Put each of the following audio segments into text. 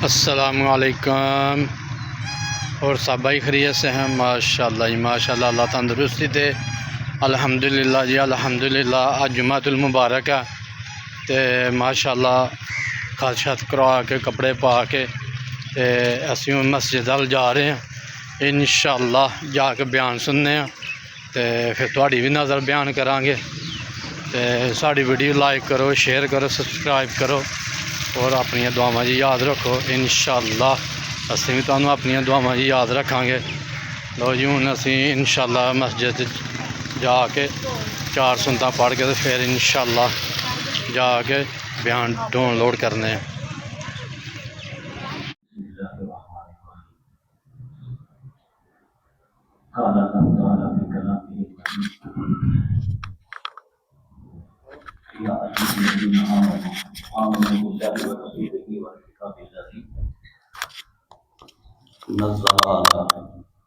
अस्सलामुअलैकुम। और सब भाई खैरियत से हैं? माशाअल्लाह जी माशाअल्लाह, अल्लाह तंदुरुस्ती दे। अल्हम्दुलिल्लाह जी अल्हम्दुलिल्लाह। अज जुमातुल मुबारक है तो माशाअल्लाह खत शत करवा के कपड़े पा के असीं मस्जिद अल जा रहे हैं। इंशाअल्लाह जाके बयान सुनने तो फिर तुहाड़ी भी नज़र बयान करांगे। तो साड़ी वीडियो लाइक करो, शेयर करो, सब्सक्राइब करो और अपनी दुआवां जी याद रखो। इंशाअल्लाह असीं भी तुहानूं अपनी दुआवां जी याद रखांगे। लो जी हुण असीं इंशाअल्लाह मस्जिद जाके चार सुनतां पढ़ के तो फिर इंशाअल्लाह जाके बयान डाउनलोड करने हैं।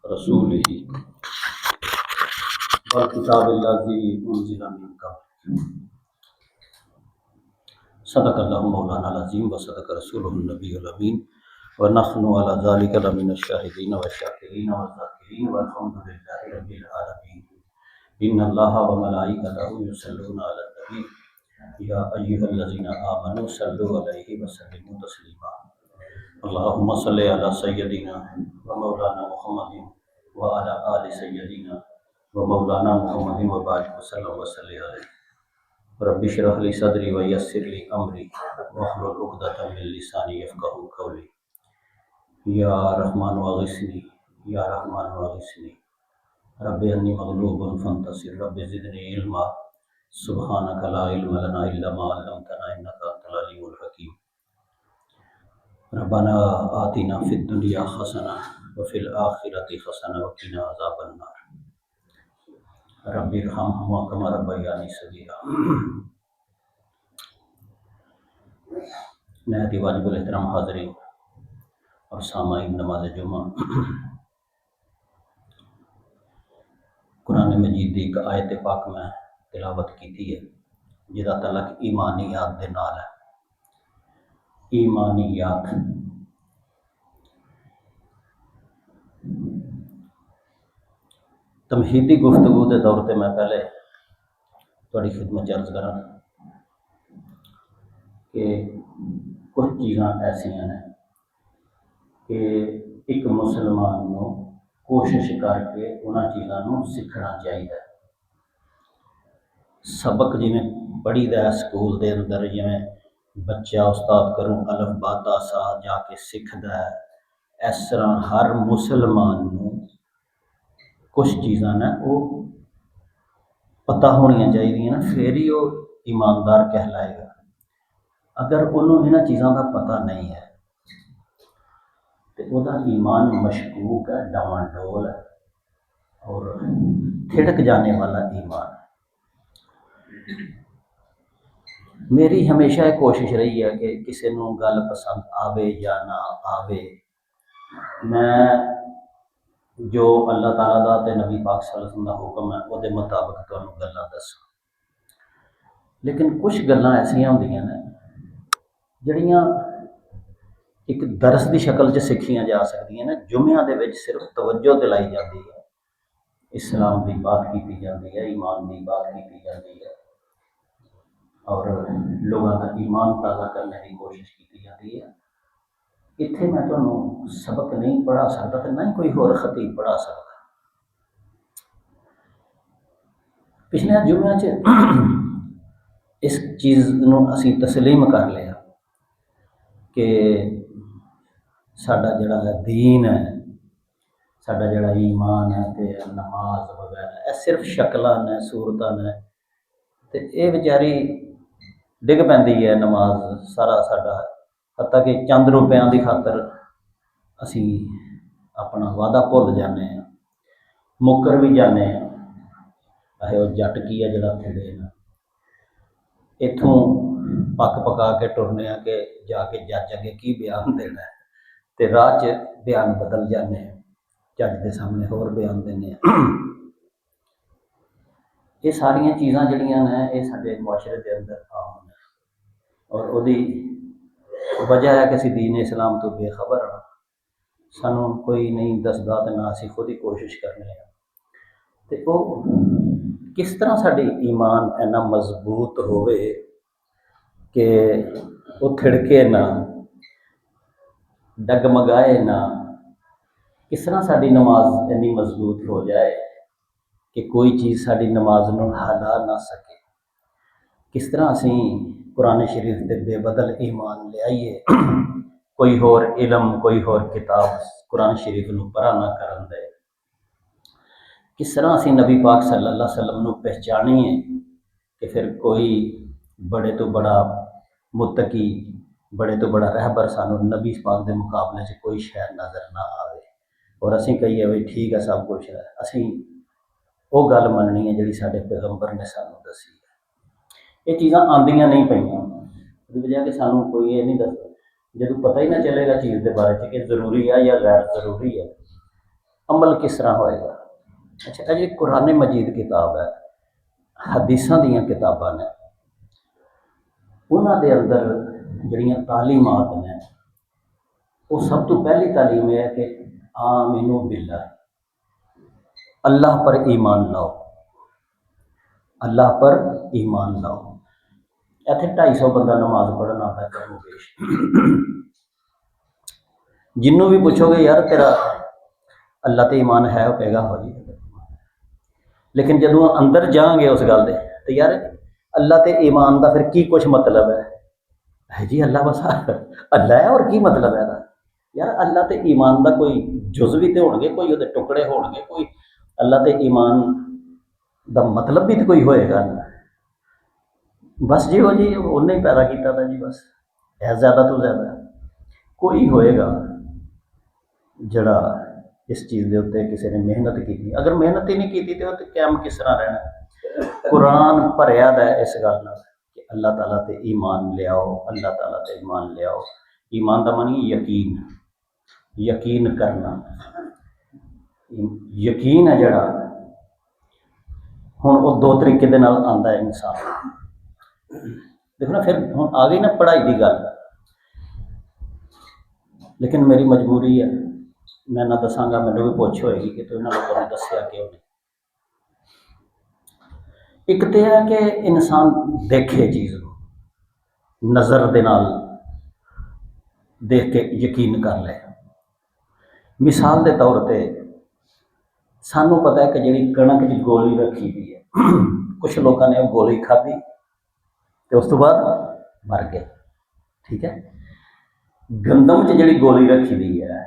रसूलिही वल किताबिल्लज़ी उन्ज़िला मिन क़ब्ल सदक़ल्लाहु मौलानाल अज़ीम व सदक़ रसूलुहुन नबियुल अमीन व नहनु अला ज़ालिका लमिनश शाहिदीन व शाकिरीन व ज़ाकिरीन वल्हम्दुलिल्लाहि रब्बिल आलमीन। इन्नल्लाहा व मलाइकतहु युसल्लूना अलन नबी या अय्युहल्लज़ीना आमनू सल्लु अलैहि व सल्लिमू तस्लीमा। अल्लाहुम्मा सल्लि अला सय्यदिना व मौलाना मुहम्मदिन व अला आलि सय्यदिना व मौलाना मुहम्मदिन व बारिक वसल्लम व सल्लि अलैहि। रब्बि इश्रह ली सदरी व यस्सिर ली अमरी वहलुल उक़दतम मिन लिसानी यफ़क़हू क़ौली। या रहमान अग़िस्नी या रहमान अग़िस्नी रब्बि अन्नी मग़लूबुन फ़ंतसिर रब्बि ज़िदनी इल्मा सुब्हानका ला इल्मा लना इल्ला मा अल्लमतना इन्नका अंतल अलीमुल हकीम। रब्बना आतिना फ़िद दुनिया हसना व फ़िल आखिरति हसना व क़िना अज़ाबन नार। रब्बिरहमहुमा कमा रब्बयानी सगीरा। नहायत वाजिबुल एहतराम हाज़रीन और सामाईन नमाज जुमा, कुरान मजीद की एक आयत पाक में तिलावत की है जिसका तलक ईमानियात दे नाल है। ईमानियात तमहीदी गुफ्तगू के दौर पर मैं पहले थोड़ी खिदमत अर्ज करा कि कुछ चीज़ां ऐसियां ने कि एक मुसलमान को कोशिश करके उन्होंने चीज़ों सीखना चाहिए। सबक जिमें पढ़ी दा स्कूल के अंदर, जिमें बच्चा उस्ताद करूँ अलफ बाता सा जाके सीखता है, इस तरह हर मुसलमान को कुछ चीज़ां ने वो पता होनी चाहिए ना, फिर ही वो ईमानदार कहलाएगा। अगर उन्होंने इन्होंने चीज़ों का पता नहीं है तो वह ईमान मशकूक है, डावाडोल है और थिड़क जाने वाला ईमान। मेरी हमेशा एक कोशिश रही है कि किसी को गल पसंद आवे या ना आवे, मैं जो अल्लाह ताला दा ते नबी पाक सल्लल्लाहु अलैहि वसल्लम दा हुक्म है वो मुताबिक तुहानूं गल्लां दस्सां। लेकिन कुछ गल्लां ऐसियां होंदियां ने जिहड़ियां एक दरस की शक्ल च सीखियां जा सकदियां ने। जुम्मियां दे विच सिर्फ तवज्जो दिलाई जाती है, इस्लाम की बात की जाती है, ईमान की बात की जाती है और लोगों का ईमान ताज़ा करने की कोशिश की जाती है। इत्थे मैं तुहानूं सबक नहीं पढ़ा सकता तो ना ही कोई होर खतीब पढ़ा सकता। पिछले जुम्मियां च इस चीज़ नूं असीं तस्लीम कर लिया कि साडा जिहड़ा दीन है, साडा जिहड़ा ईमान है ते नमाज वगैरह यह सिर्फ शक्लां ने, सूरतां ने ते ये बेचारी डिग पैंदी है नमाज सारा साडा। हत्ता कि चंद रुपयों की खातर असीं अपना वादा भुल जाने, मुकर भी जाने। अहे वो जट की है जिहड़ा फिरे ना, इत्थों पक पका के टुरने कि जाके जज अगे की बयान देना है तो राह च बयान बदल जाने, जज के सामने होर बयान देने। ये सारिया चीज़ां जिहड़ियां ने ये साडे मुआशरे के अंदर आम ने और उहदी वजह है कि असीं दीन इस्लाम तो बेखबर हाँ, सानू कोई नहीं दसदा ते ना असीं खुद ही कोशिश करने हैं। तो वो किस तरह साडी ईमान इन्ना मजबूत होवे कि वो थिड़के ना, डगमगाए ना। किस तरह साडी नमाज इन्नी मजबूत हो जाए कि कोई चीज़ साडी नमाज नूं हिला ना सके। किस तरह असीं कुरान शरीफ ते बेबदल ईमान ले आइए, कोई होर इलम कोई होर किताब कुरान शरीफ नूं परा ना करन दे। किस तरह असीं नबी पाक सल्लल्लाहु अलैहि वसल्लम नूं पहचानीए कि फिर कोई बड़े तो बड़ा मुत्तकी, बड़े तो बड़ा रहबर सानू नबी पाक के मुकाबले च कोई शै नज़र ना आए और असीं कहिए बई ठीक है सब कुछ है। असीं वो गल मननी है जिहड़ी साडे पैगंबर ने सानू दसी है। ये चीज़ां आंदियां नहीं पईयां, इस वजह कि सानू कोई ये नहीं दसदा। जदों पता ही ना चलेगा चीज़ के बारे च कि जरूरी है या गैर जरूरी है, अमल किस तरह होएगा। अच्छा, ये कुरान मजीद किताब है, हदीसां दीयां किताबां ने, उन्हां दे अंदर जिहड़ियां तालीमात ने, वो सब तो पहली तालीम है कि आमिनू बिल्लाह, अल्लाह पर ईमान लाओ, अल्लाह पर ईमान लाओ। इत्थे 250 बंदा नमाज पढ़न आता करो पेश, जिन्हों भी पूछोगे यार तेरा अल्लाह ते ईमान है, वो कहेगा हो जी। लेकिन जदों अंदर जाएंगे उस गल दे तो यार अल्लाह ते ईमान का फिर की कुछ मतलब है जी, अल्लाह बस अल्लाह है और की मतलब है यार। अल्लाह ते ईमान का कोई जुज़ भी तो होणगे, कोई उहदे टुकड़े होणगे, कोई अल्लाह ते ईमान का मतलब भी तो कोई होएगा ना। बस जी वो जी उन्हें ही पैदा किया था जी, बस है ज़्यादा तो ज़्यादा कोई होएगा जड़ा इस चीज़ के उत्ते किसी ने मेहनत की। अगर मेहनत ही नहीं की तो कैम किस तरह रहना। कुरान भरिया दा इस गल नाल कि अल्लाह ताला ते ईमान लियाओ, अल्लाह ताला ते ईमान लियाओ। ईमान का मानी यकीन, यकीन करना। यकीन है जड़ा हुण वो दो तरीके दे नाल आंदा है इंसान। देखो ना, फिर हुण आ गई ना पढ़ाई की गल, लेकिन मेरी मजबूरी है, मैं ना दसांगा, मैनूं भी पुछ होएगी कि तू इन्हां लोगों ने दस्सिया क्यों नहीं। एक तो है कि इंसान देखे चीज़ को नज़र दे नाल देख के यकीन कर ले। मिसाल के तौर पर सानू पता है कि जी कणक की गोली रखी हुई है, कुछ लोगों ने गोली खाधी तो उस तो बाद मर गए, ठीक है। गंदम च जी गोली रखी हुई है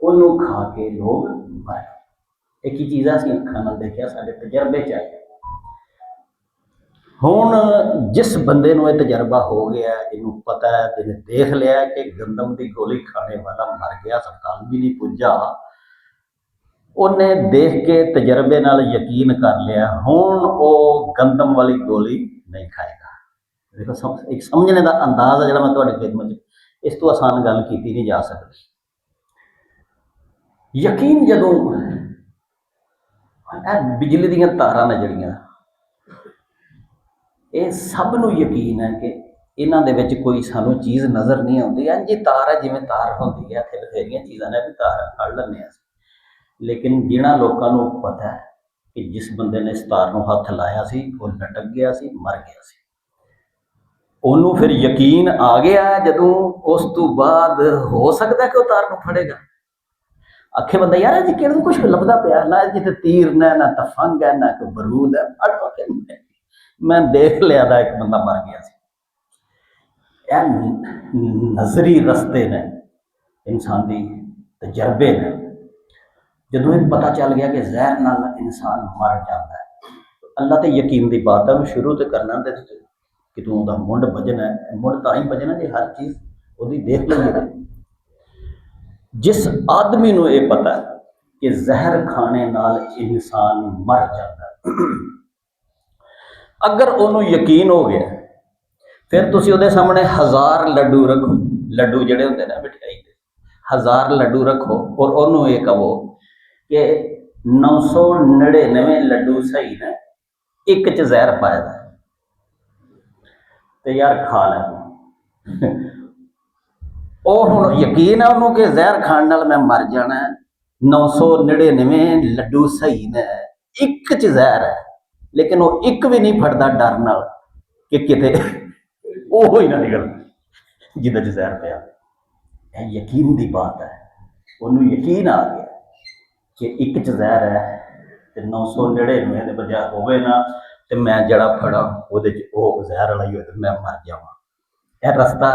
उन्होंने खा के लोग मर। एक ही चीज़ असीं अखां नाल देखिया, साडे तजर्बे च आई। हुण जिस बंदे नूं यह तजर्बा हो गया, जिन्हों पता है, जिन्हें देख लिया कि गंदम की गोली खाने वाला मर गया, अस्पताल भी नहीं पुजा, उन्हें देख के तजर्बे नाल यकीन कर लिया, हुण वो गंदम वाली गोली नहीं खाएगा। देखो एक समझने का अंदाज़ है जिहड़ा मैं तुहाडी खिदमत च, इस तो आसान गल की नहीं जा सकती। यकीन जदों बिजली दीयां तारां ने जिहड़ियां, ये सब नूं यकीन है कि इन्हां दे विच कोई सानूं चीज़ नज़र नहीं आउंदी। इंज तार है जिवें तार हुंदी है, इत्थे बथेरियां चीज़ां ने भी तार फड़ लैंदे आ, लेकिन जिन्हां लोकां नूं पता है कि जिस बंदे ने इस तार नूं हत्थ लाया सी वो लटक गया सी, मर गया सी, उन्होंने फिर यकीन आ गया जदों उस तो बाद हो सकता है कि वह तार को फड़ेगा। आखे बंदा यार जी कि कुछ लभदा पिया ना, जिते तीर ने ना तफंग है ना कोई बरूद है, फट मैं देख लिया था एक बंदा मर गया सी। नजरी रस्ते ने इंसान की तजर्बे ने, जदों एक पता चल गया कि जहर नाल इंसान मर जाता है, अल्लाह तो यकीन की बात है शुरू तो करना कि तू उहदा मुंड बजना है, मुंड तां ही बजना जे हर चीज़ उहदी देख लईए। जिस आदमी नूं ये पता है कि जहर खाने नाल इंसान मर जाता है, अगर उन्होंने यकीन हो गया, फिर तुसीं उहदे सामने 1000 लड्डू रखो, लड्डू जिहड़े हुंदे ने मिठाई दे, 1000 लड्डू रखो और उन्होंने ये कहो कि 999 लड्डू सही ने, एक च जहर पाया है, तो यार खा लै। ਉਹ ਹੁਣ ਯਕੀਨ ਹੈ ਉਹਨੂੰ ਕਿ ਜ਼ਹਿਰ ਖਾਣ ਨਾਲ ਮੈਂ ਮਰ ਜਾਣਾ ਹੈ। 999 ਲੱਡੂ ਸਹੀ ਨੇ, ਇੱਕ ਚ ਜ਼ਹਿਰ ਹੈ, ਲੇਕਿਨ ਉਹ ਇੱਕ ਵੀ ਨਹੀਂ ਫੜਦਾ ਡਰ ਨਾਲ ਕਿ ਕਿਤੇ ਉਹ ਹੀ ਨਾ ਨਿਕਲ ਜਿਹਦੇ ਚ ਜ਼ਹਿਰ ਪਿਆ। ਇਹ ਯਕੀਨ ਦੀ ਬਾਤ ਹੈ। ਉਹਨੂੰ ਯਕੀਨ ਆ ਗਿਆ ਕਿ ਇੱਕ ਚ ਜ਼ਹਿਰ ਹੈ ਤੇ 999 ਦੇ ਬਜਾਏ ਹੋਵੇ ਨਾ ਤੇ ਮੈਂ ਜਿਹੜਾ ਫੜਾ ਉਹਦੇ ਚ ਉਹ ਜ਼ਹਿਰ ਵਾਲਾ ਹੀ ਹੋਵੇ ਤੇ ਮੈਂ ਮਰ ਜਾਵਾਂ। ਇਹ ਰਸਤਾ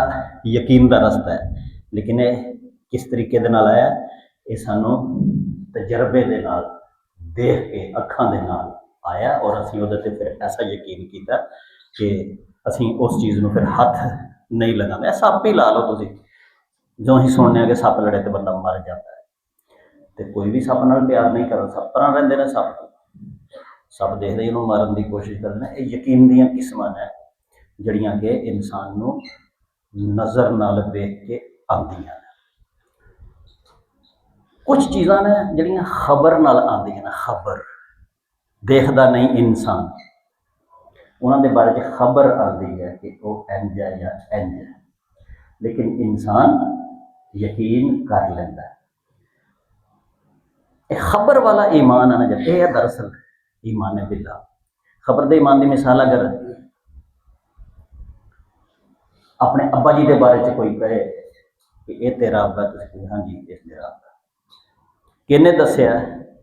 ਯਕੀਨ ਦਾ ਰਸਤਾ ਹੈ। ਲੇਕਿਨ ਇਹ ਕਿਸ ਤਰੀਕੇ ਦੇ ਨਾਲ ਆਇਆ? ਇਹ ਸਾਨੂੰ ਤਜਰਬੇ ਦੇ ਨਾਲ ਦੇਖ ਕੇ ਅੱਖਾਂ ਦੇ ਨਾਲ ਆਇਆ ਔਰ ਅਸੀਂ ਉਹਦੇ ਤੇ ਫਿਰ ਐਸਾ ਯਕੀਨ ਕੀਤਾ ਕਿ ਅਸੀਂ ਉਸ ਚੀਜ਼ ਨੂੰ ਫਿਰ ਹੱਥ ਨਹੀਂ ਲਗਾਉਂਦੇ। ਸੱਪ ਹੀ ਲਾ ਲਓ ਤੁਸੀਂ, ਜੋ ਅਸੀਂ ਸੁਣਦੇ ਹਾਂ ਕਿ ਸੱਪ ਲੜੇ ਤੇ ਬੰਦਾ ਮਰ ਜਾਂਦਾ ਹੈ, ਤੇ ਕੋਈ ਵੀ ਸੱਪ ਨਾਲ ਪਿਆਰ ਨਹੀਂ ਕਰਦਾ। ਸੱਪ ਪਰਾਂ ਰਹਿੰਦੇ ਨੇ, ਸੱਪ ਦੇਖਦੇ ਇਹਨੂੰ ਮਾਰਨ ਦੀ ਕੋਸ਼ਿਸ਼ ਕਰਦੇ ਨੇ। ਇਹ ਯਕੀਨ ਦੀਆਂ ਕਿਸਮਾਂ ਨੇ ਜਿਹੜੀਆਂ ਕਿ ਇਨਸਾਨ ਨੂੰ ਨਜ਼ਰ ਨਾਲ ਵੇਖ ਕੇ ਆਉਂਦੀਆਂ ਨੇ। ਕੁਝ ਚੀਜ਼ਾਂ ਨੇ ਜਿਹੜੀਆਂ ਖਬਰ ਨਾਲ ਆਉਂਦੀਆਂ ਨੇ। ਖਬਰ ਦੇਖਦਾ ਨਹੀਂ ਇਨਸਾਨ, ਉਹਨਾਂ ਦੇ ਬਾਰੇ 'ਚ ਖਬਰ ਆਉਂਦੀ ਹੈ ਕਿ ਉਹ ਇੰਝ ਹੈ ਜਾਂ ਇੰਝ ਹੈ, ਲੇਕਿਨ ਇਨਸਾਨ ਯਕੀਨ ਕਰ ਲੈਂਦਾ ਹੈ। ਇਹ ਖਬਰ ਵਾਲਾ ਈਮਾਨ ਹੈ ਨਾ, ਜਦ ਇਹ ਹੈ ਦਰਅਸਲ ਈਮਾਨ ਬਿल्ला। खबर दे ईमान की मिसाल अगर अपने अब्बा जी के बारे च कोई कहे कि ये तेरा अब्बा, तो हाँ जी ये मेरा अब्बा। किने दसिया?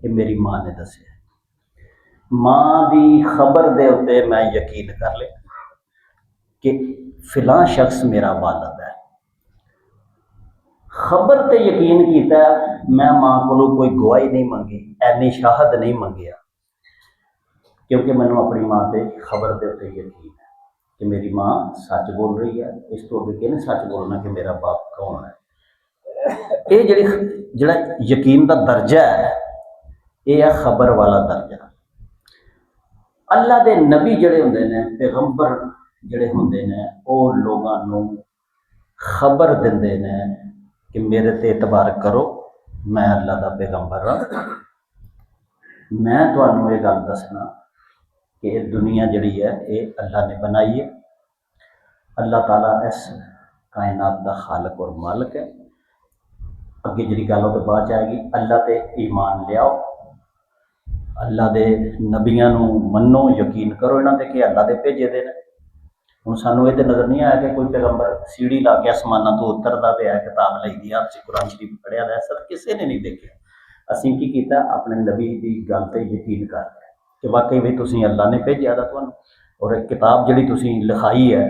ये मेरी माँ ने दसिया। माँ की खबर के उत्ते मैं यकीन कर लिया कि फिलां शख्स मेरा वालिद है। खबर ते यकीन किया, मैं माँ को कोई गवाही नहीं मंगी, ऐनी शाहद नहीं मंगिया, क्योंकि मैंने अपनी माँ से खबर के उत्ते यकीन है कि मेरी माँ सच बोल रही है। इस तो अगे किहने सच बोलना कि मेरा बाप कौन है। ये जिहड़ा यकीन का दर्जा है, ये है खबर वाला दर्जा। अल्लाह के नबी जिहड़े हुंदे ने, पैगंबर जिहड़े हुंदे ने, वो लोगों नूं खबर दिंदे ने कि मेरे ते एतबार करो, मैं अल्लाह का पैगंबर हाँ। मैं तुहानूं ये गल दसना कि ये दुनिया जिहड़ी है ये अल्लाह ने बनाई है। अल्लाह ताला इस कायनात का खालक और मालिक है। अगे जिहड़ी गल तो बाद च आएगी। अल्लाह ते ईमान लियाओ, अल्लाह के नबियां नूं मन्नो, यकीन करो इन्हां ते कि अल्लाह दे भेजे दे ने। हुण सानूं ये तो नज़र नहीं आया कि कोई पैगंबर सीढ़ी ला के आसमानां तो उतरदा पिया, किताब लई दी हत्थ च कुरान शरीफ पढ़िया दा, ऐसा किसी ने नहीं देखा। असीं की कीता? अपने नबी की गल ते यकीन कर लिया कि वाकई भी तुसीं अल्लाह ने भेजा दा तुहानूं, और एक किताब जिहड़ी तुसीं लिखाई है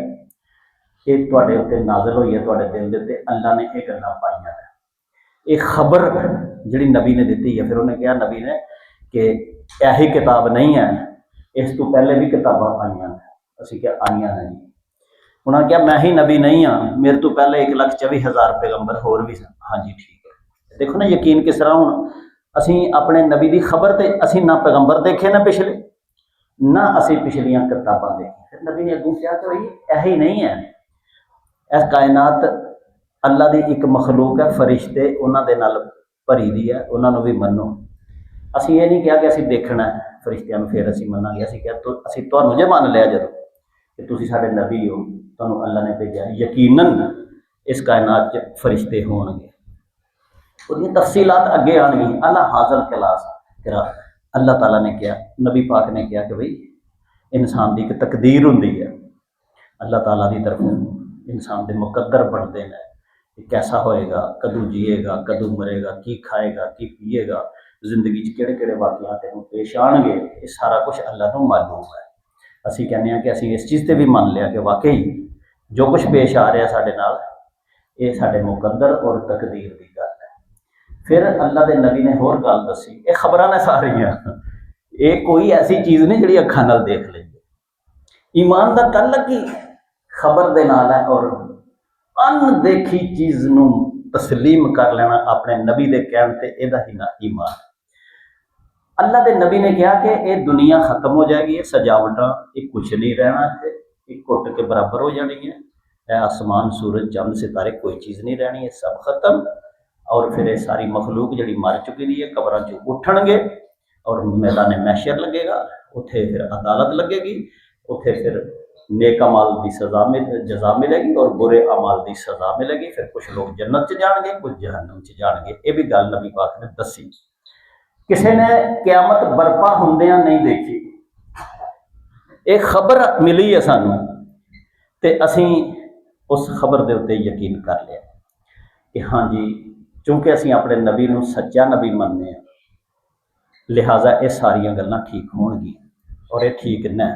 ये तुहाडे उत्ते नाज़िल होई है, तुहाडे दिल दे उत्ते अल्लाह ने ये गल्लां पाईयां ने। ये खबर जिहड़ी नबी ने दित्ती है। फिर उन्हें कहा नबी ने कि यही किताब नहीं है, इस तो पहले भी किताबां आईयां ने। असीं क्या आईयां ने जी? उन्होंने कहा मैं ही नबी नहीं हाँ, मेरे तो पहले 1,24,000 पैगंबर होर भी सन। हाँ जी ठीक है। देखो ना यकीन किस तरह। हुण असीं अपने नबी की खबर ते असीं ना पैगंबर देखे ना पिछले, ना असीं पिछलियां किताबां देखी। फिर नबी ने अगों कहा कि भाई यही नहीं है, इस कायनात अल्लाह की एक मखलूक है, फरिश्ते उन्हां दे नाल भरी दी है, उन्हां नूं भी मन्नो। असीं ये नहीं कहा कि असीं देखना है फरिश्तियां नूं फिर असीं मन्नांगे। असीं कहा तो असीं तुहानूं जे मान लिया जदों कि तुसीं साडे नबी हो, तुहानूं अल्लाह ने भेजा, यकीनन इस कायनात च फरिश्ते होणगे। उसकी तफसीलात अगे आएंगी। अल्लाह हाजल क्लास करा। अल्लाह ताला ने कहा, नबी पाक ने कहा कि भाई इंसान की एक तकदीर होंदी है, अल्लाह ताला की तरफों इंसान के मुकद्दर बनते हैं कि कैसा होएगा, कदों जिएगा, कदों मरेगा, की खाएगा, की पीएगा, जिंदगी किहड़े किहड़े वाकियात पेश आएंगे, ये सारा कुछ अल्लाह को मालूम है। असीं कहने कि असीं इस चीज़ से भी मान लिया कि वाकई जो कुछ पेश आ रहा साडे नाल ये साडे मुकद्दर और तकदीर की गल है। फिर अल्लाह के नबी ने होर गल दसी। ये खबरां ने सारियां, ये कोई ऐसी चीज़ नहीं जिहड़ी अखां नाल देख लेंगे। ईमान का तल्लक ही खबर दे नाल है, और अनदेखी चीज़ नूं तस्लीम कर लेना अपने नबी के कहण ते इहदा ही ना ईमान। अल्लाह के नबी ने कहा कि ये दुनिया खत्म हो जाएगी, ये सजावटां, ये कुछ नहीं रहना, इत्थे घुट के बराबर हो जानी है, यह आसमान सूरज चंद सितारे कोई चीज़ नहीं रहनी, ये सब खत्म। और फिर ये सारी मखलूक जिहड़ी मर चुकी दी है कब्रां चों उठणगे और मैदान महशर लगेगा, उत्थे फिर अदालत लगेगी, उत्थे फिर नेक अमाल की सज़ा जज़ा मिलेगी और बुरे अमाल की सज़ा मिलेगी। फिर कुछ लोग जन्नत च जाएंगे, कुछ जहन्नम च जाएंगे। ये भी गल नबी पाक ने दसी। किसी ने क्यामत बरपा होंदियां नहीं देखी, एक खबर मिली है सानू ते असी उस खबर के उत्ते यकीन कर लिया कि हाँ जी, चूँकि असी अपने नबी नूं सच्चा नबी मनने, लिहाजा ये सारिया गल्लां ठीक होणगियां और ये ठीक न।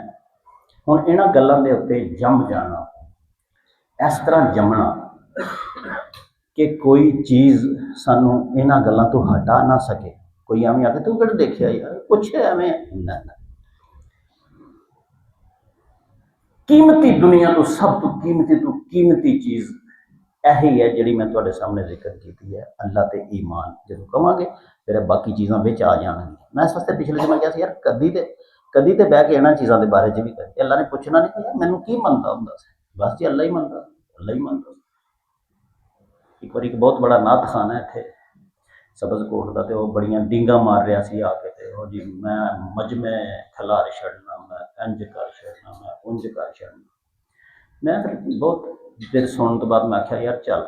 हुण इन्हां गल्लां दे उत्ते जम जाना, इस तरह जमना कि कोई चीज़ सानू इन्हां गल्लां तो हटा ना सके। कोई एवं आके तू किहड़ा देखिया यार, कुछ एवं ना। कीमती दुनिया तो सब तो कीमती चीज़ यही है जिहड़ी मैं तुहाडे सामने जिक्र की है, अल्लाह ते ईमान। जो कहांगे फिर बाकी चीज़ां विच आ जाणगियां। मैं इस वास्ते पिछले दिन कहा यार कदी ते बह के इन्हां चीज़ों के बारे च भी करें। अल्लाह ने पुछना नहीं कि यार मैनू की मनदा हुंदा सी, बस जी अल्लाह ही मनदा। एक बार एक बहुत बड़ा नाथ खाना है इत्थे सबज कोट का, तो बड़ियां डींगा मार रहा सी आके, तो जी मैं मजमे खलार छड़ना, मैं इंज कर छड़ना, मैं उंज कर छड़ना। मैं फिर बहुत देर सुनने तो बाद मैं आख्या यार चल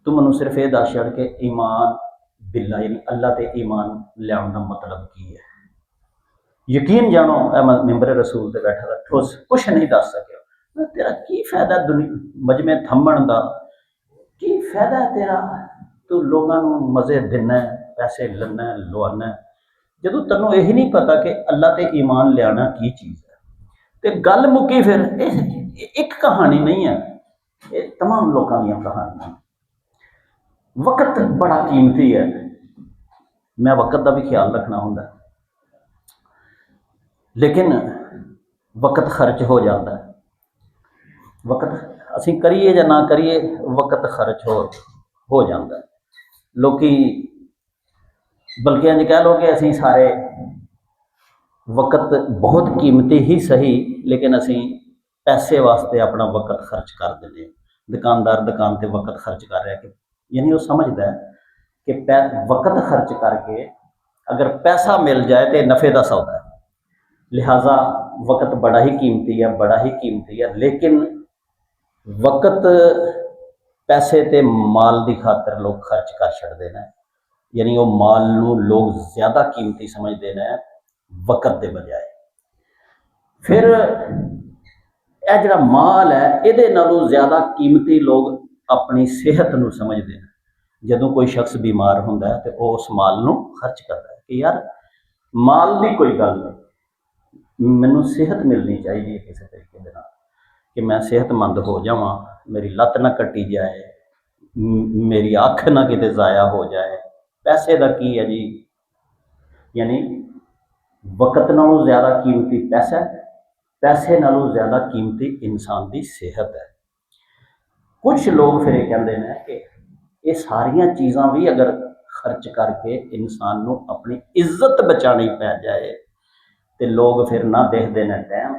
तू मैनू सिर्फ ये दस छड़ के ईमान बिल्ला यानी अल्लाह ते ईमान लियाउण दा मतलब की है। यकीन जानो मिंबर रसूल ते बैठा था ठोस कुछ नहीं दस सकिया। मैं तेरा की फायदा दुनिया मजमे थम्मण दा, की फायदा तेरा, तू लोगों को मज़े देना, पैसे लेना, लुआना, जो तेनों यही नहीं पता कि अल्लाह ते ईमान लियाना की चीज़ है। तो गल मुक्की फिर एक कहानी नहीं है, ये तमाम लोगों दी कहानियां। वक्त बड़ा कीमती है, मैं वक्त का भी ख्याल रखना होंदा, लेकिन वक्त खर्च हो जाता है। वक्त असीं करिए या ना करिए, वक्त खर्च हो जाता है। लोग बल्कि इंज कह लो कि असीं सारे वक्त बहुत कीमती ही सही, लेकिन असीं पैसे वास्ते अपना वक्त खर्च कर देंगे। दुकानदार दुकान पर वक्त खर्च कर रहा है, यानी वो समझदा है कि वक्त खर्च करके अगर पैसा मिल जाए तो नफ़े का सौदा है। लिहाजा वक्त बड़ा ही कीमती है, लेकिन वक्त पैसे ते माल की खातर लोग खर्च कर छड़ते हैं। यानी वो माल नूं लोग ज़्यादा कीमती समझते हैं वक्त के बजाय। फिर यह जिहड़ा माल है इहदे नालों ज़्यादा कीमती लोग अपनी सेहत नूं समझते हैं। जदों कोई शख्स बीमार होंदा है तो उस माल नूं खर्च करता है कि यार माल की कोई गल नहीं, मैनूं सेहत मिलनी चाहिए किसी तरीके दे नाल कि मैं सेहतमंद हो जावां, मेरी लत्त ना कट्टी जाए, मेरी अख ना किते ज़ाया हो जाए। पैसे का की है जी, यानी वक्त नालों ज़्यादा कीमती पैसा है, पैसे नालों ज़्यादा कीमती इंसान की सेहत है। कुछ लोग फिर कहते हैं कि ये सारिया चीज़ां भी अगर खर्च करके इंसान को अपनी इज्जत बचानी पै जाए तो लोग फिर ना देखते न टाइम,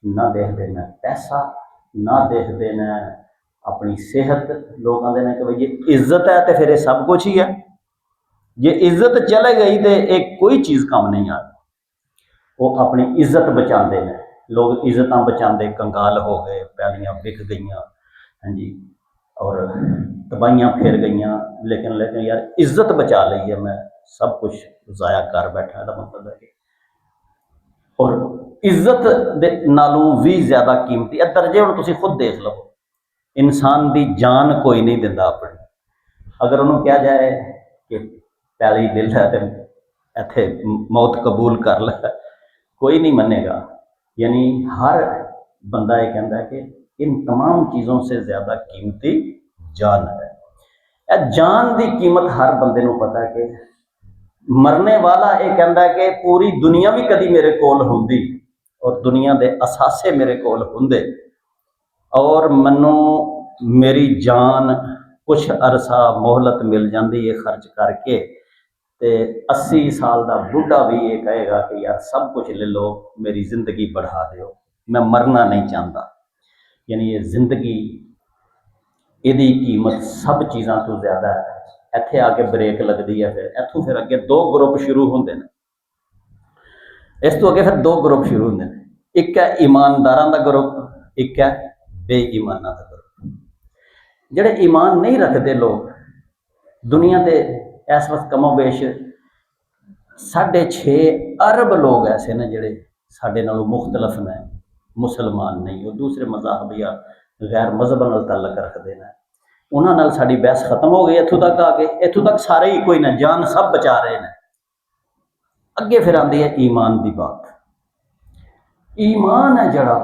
ना देखते न पैसा, ना देखते न अपनी सेहत। लोग आते हैं कि भाई ये इज्जत है तो फिर ये सब कुछ ही है, जे इज्जत चले गई तो एक कोई चीज़ काम नहीं आ। वो अपनी इज्जत बचाते हैं, लोग इज्जत बचाते कंगाल हो गए, पैलियां बिक गई, हाँ जी, और तबाहियां फिर गई, लेकिन यार इज्जत बचा ली है, मैं सब कुछ ज़ाया कर बैठा। इसका मतलब है कि और इज्जत दे नालों भी ज़्यादा कीमती है दर्जे। हुण तुसीं खुद देख लो, इंसान की जान कोई नहीं दिंदा अपनी। अगर उन्होंने कहा जाए कि पैली दिल है तो इत्थे मौत कबूल कर ले, कोई नहीं मनेगा। यानी हर बंदा ये कहता है कि इन तमाम चीज़ों से ज़्यादा कीमती जान है। यह जान की कीमत हर बंदे को पता है कि मरने वाला ये कहता है कि पूरी दुनिया भी कभी मेरे कोल होंदी और दुनिया के असासे मेरे कोल होंदे और मनो मेरी जान कुछ अरसा मोहलत मिल जाती है खर्च करके, तो 80 साल का बुढ़ा भी ये कहेगा कि यार सब कुछ ले लो, मेरी ज़िंदगी बढ़ा दो, मैं मरना नहीं चाहता। यानी ये ज़िंदगी यदी कीमत सब चीज़ों तो ज़्यादा है। इत्थे आके ब्रेक लगती है, फिर इत्थों फिर अगे दो ग्रुप शुरू होंगे हैं, इस तो अगे फिर दो ग्रुप शुरू होंगे हैं। एक है ईमानदारां दा ग्रुप, एक है बेईमानां दा ग्रुप। जिहड़े ईमान नहीं रखते लोग दुनिया ते इस वक्त कमो बेश 6.5 अरब लोग ऐसे ने जिहड़े साडे नालों मुख्तलफ ने, मुसलमान नहीं, वो दूसरे मज़हब या गैर मज़हब नाल तल्लक रखते हैं। उन्हां नाल साडी बहस खत्म हो गई। इत्थों तक आ गए, इत्थों तक सारे ही कोई ना, जान सब बचा रहे हैं। अगे फिर आती है ईमान की बात। ईमान है जड़ा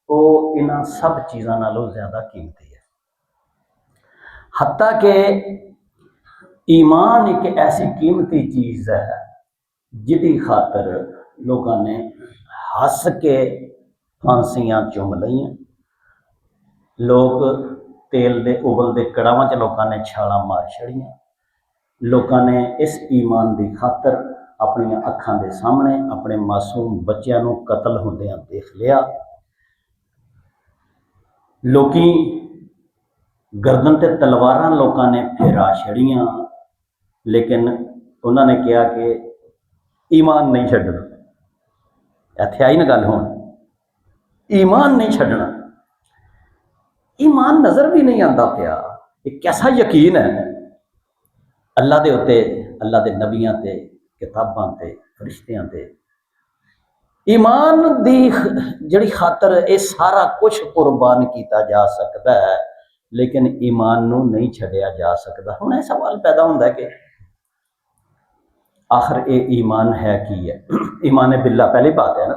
वो इन्हां सब चीज़ों नालों ज़्यादा कीमती है। हत्ता कि ईमान एक ऐसी कीमती चीज़ है जिहदी खातर लोगों ने हस के फांसियां चुम लईयां। लोग तेल दे उबलते कड़ावां च लोगों ने छालां मार छड़ियां। लोगों ने इस ईमान की खातर अपन अखां दे सामने अपने मासूम बच्चों को कतल होंदियां देख लिया। लोकी गर्दन ते तलवारां लोगों ने फेरा छड़ियां, लेकिन उन्होंने कहा कि ईमान नहीं छड्डना। इत्थे आई ना गल हुण, ईमान नहीं छड्डना। ईमान नज़र भी नहीं आता पिया। एक कैसा यकीन है अल्लाह दे उत्ते, अल्लाह दे नबियां ते, किताबां ते, फरिश्तियां ते। ईमान दी जिहड़ी खातर ये सारा कुछ कुर्बान किया जा सकता है, लेकिन ईमान नूं नहीं छड्डिया जा सकता। हुण यह सवाल पैदा होंदा है कि आखिर ये ईमान है की है। ईमान बिल्ला पहली बात है ना,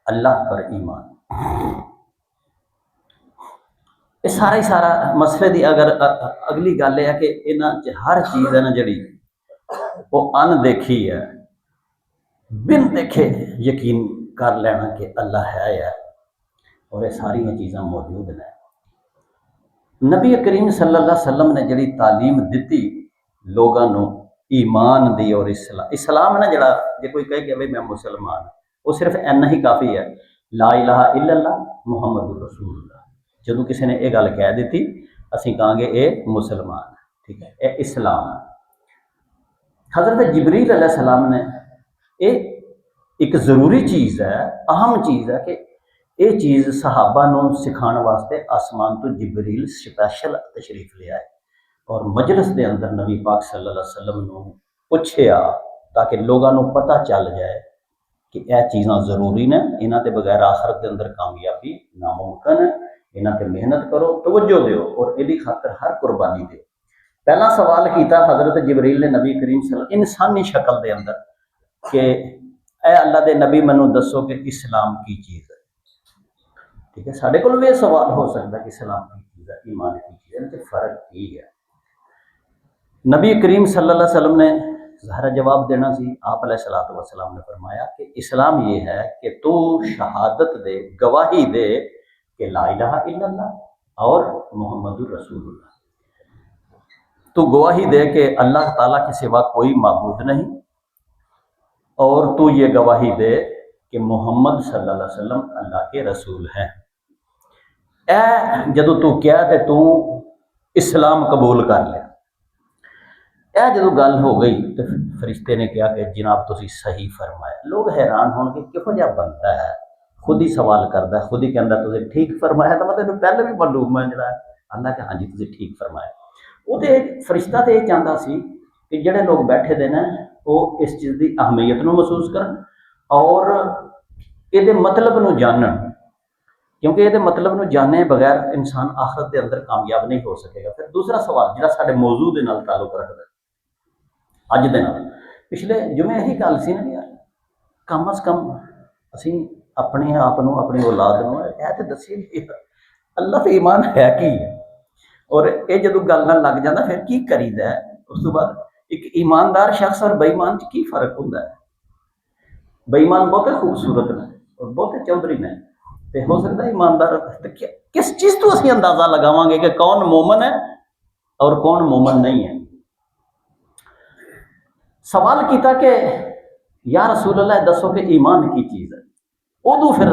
अल्लाह पर ईमान। ये सारा ही सारा मसले की अगर अगली गल है कि इन्हां च हर चीज़ है ना जिहड़ी वो अनदेखी है, बिन देखे यकीन कर लेना कि अल्लाह है और ये सारिया चीज़ां मौजूद ने। नबी करीम सल्लल्लाहु अलैहि वसल्लम ने जिहड़ी तालीम दी लोगों को ईमान दी और इस्लाम ना जड़ा, जो कोई कहे कि भाई मैं मुसलमान, वो सिर्फ इन्ना ही काफ़ी है, ला इलाहा इल्लल्लाह मुहम्मदुर रसूलुल्लाह। जो किसी ने यह गल कह दी असीं कहांगे ये मुसलमान है, ठीक है, ये इस्लाम है। हज़रत जिबरील अलैहिस्सलाम ने ये एक ज़रूरी चीज़ है, अहम चीज़ है कि ये चीज़ सहाबा नूं सिखाने वास्ते आसमान तो जिबरील स्पैशल तशरीफ ले आए और मजलिस के अंदर नबी पाक सल्लल्लाहु अलैहि वसल्लम नूं पुछया ताकि लोगों को पता चल जाए कि यह चीज़ां ज़रूरी ने, इन्हां ते बगैर आखिरत के अंदर कामयाबी नामुमकिन है। इन्हां ते मेहनत करो, तवज्जो दो और इहदी खातर हर कुर्बानी दो। पहला सवाल किया हज़रत जिबरील ने नबी करीम सल्लल्लाहु इंसानी शक्ल के अंदर कि ए अल्लाह के नबी मैनू दसो कि इस्लाम की चीज़ है। ठीक है, साढ़े को भी यह सवाल हो सकता है कि इस्लाम की चीज़ है, ईमान की चीज़ है, इनसे फ़र्क की है। नबी करीम सल्लल्लाहु अलैहि वसल्लम ने ज़ाहिर जवाब देना सी। आप अलैहिस्सलातु वस्सलाम ने फरमाया कि इस्लाम ये है कि तू शहादत दे, गवाही दे कि ला इलाहा इल्लल्लाह और मुहम्मदुर रसूलुल्लाह। तू गवाही दे कि अल्लाह ताला के सिवा कोई माबूद नहीं, और तू ये गवाही दे कि मोहम्मद सल्लल्लाहु अलैहि वसल्लम अल्लाह के रसूल हैं। ए जदों तू क्या तो तू इस्लाम कबूल कर लिया। यह जो गल हो गई तो फरिश्ते ने कहा कि जनाब तुसीं सही फरमाया। लोग हैरान होंगे किहो जिहा बनता है, खुद ही सवाल करता है, खुद ही कहता तुसीं ठीक फरमाया। तो मतलब पहले भी मालूम है जरा आंदा कि हाँ जी तुसीं ठीक फरमाया। वो तो फरिश्ता तो यह चाहता सी कि जिहड़े लोग बैठे दे ने वो इस चीज़ की अहमियत को महसूस करन और ये मतलब को जानन, क्योंकि ये मतलब को जाने बगैर इंसान आखिरत के अंदर कामयाब नहीं हो सकेगा। फिर दूसरा सवाल जिहड़ा साडे मौजू दे नाल ताल्लुक रखदा अज दे नाल, पिछले जुमे यही गल सी ना यार, कम अज़ कम असीं अपने आप को, अपनी औलाद को यह तो दसीए कि अल्लाह तो ईमान है की है। और ये जो गल नाल लग जाता फिर की करीदा है। उस तो बाद एक ईमानदार शख्स और बेईमान च की फर्क होंदा है। बेईमान बहुते खूबसूरत ने और बहुते चौधरी ने, तो हो सकता है ईमानदार। तो किस चीज़ तो असीं अंदाज़ा लगावांगे कि कौन मोमन है और कौन मोमन नहीं है। सवाल किया कि या रसूल अल्लाह दसो कि ईमान की चीज़ है। उदों फिर